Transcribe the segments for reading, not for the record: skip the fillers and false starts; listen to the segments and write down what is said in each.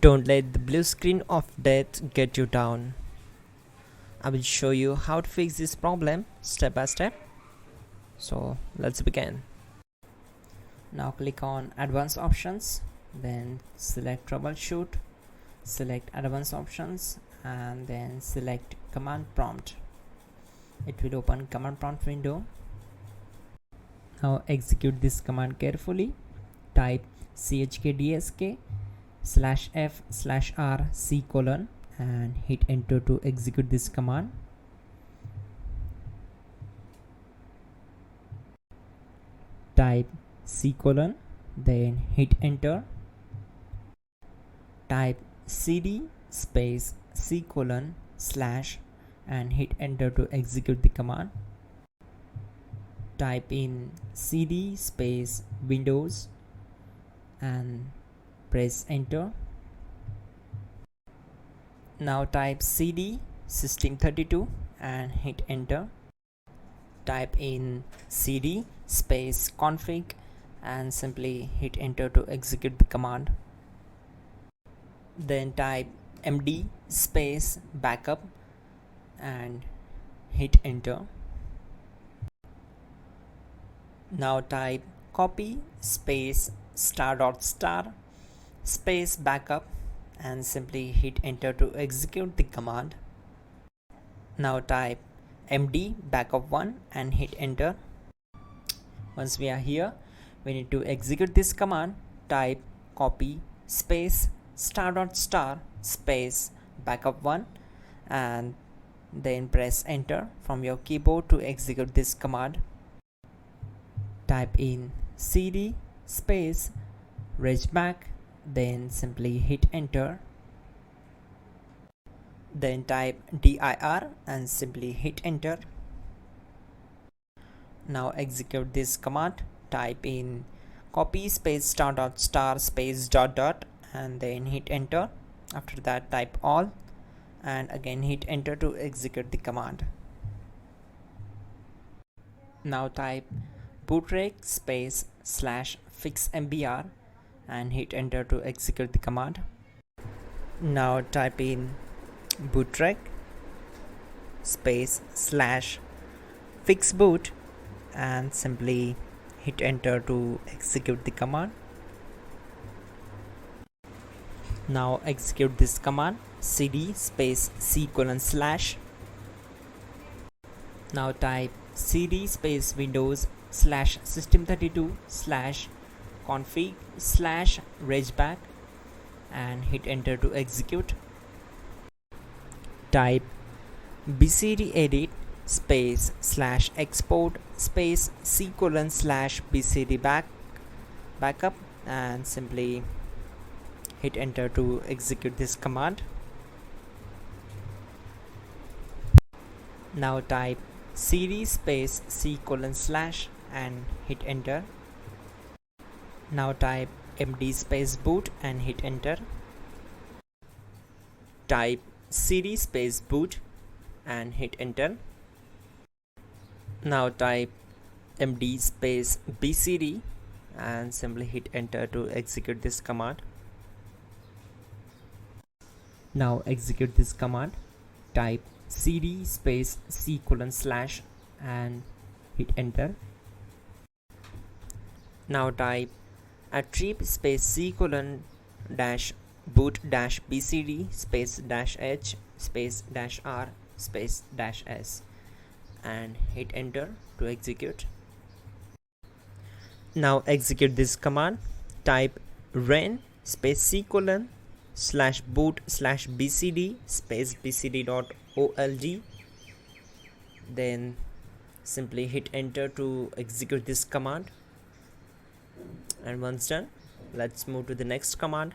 Don't let the blue screen of death get you down. I will show you how to fix this problem step by step. So let's begin. Now click on Advanced Options, then select Troubleshoot, select Advanced Options, and then select Command Prompt. It will open Command Prompt window. Now execute this command carefully. Type chkdsk/f/r/c: and hit enter to execute this command. Type c:, then hit enter. Type cd space c:/ and hit enter to execute the command. Type in cd space Windows and press enter. Now type cd system32 and hit enter. Type in cd space config and simply hit enter to execute the command. Then type md space backup and hit enter. Now type copy space *** space backup and simply hit enter to execute the command. Now type md backup1 and hit enter. Once we are here, we need to execute this command. Type copy space ** space backup1 and then press enter from your keyboard to execute this command. Type in cd space regback, then simply hit enter. Then type dir and simply hit enter. Now execute this command. Type in copy space ** space ... and then hit enter. After that type all and again hit enter to execute the command. Now type bootrec space /fixmbr and hit enter to execute the command. Now type in bootrec space /fixboot and simply hit enter to execute the command. Now execute this command cd space c:/. Now type cd space Windows /system32 /config /regback and hit enter to execute. Type bcdedit space /export space c:/ bcd backup and simply hit enter to execute this command. Now type cd space c:/ and hit enter. Now type md space boot and hit enter. Type cd space boot and hit enter. Now type md space bcd and simply hit enter to execute this command. Now execute this command. Type cd space c:/ and hit enter. Now type attrib space c:/ -boot -bcd space -h space -r space -s and hit enter to execute. Now execute this command. Type ren space c:/ /boot /bcd space bcd.old, then simply hit enter to execute this command. And once done, let's move to the next command.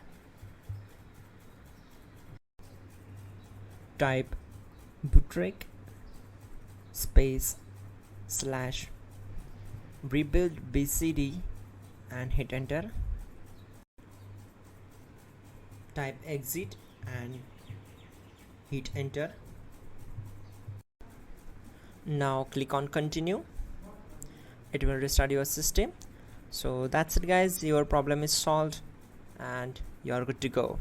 Type bootrec space /rebuild bcd and hit enter. Type exit and hit enter. Now click on continue. It will restart your system. So that's it guys, your problem is solved and you are good to go.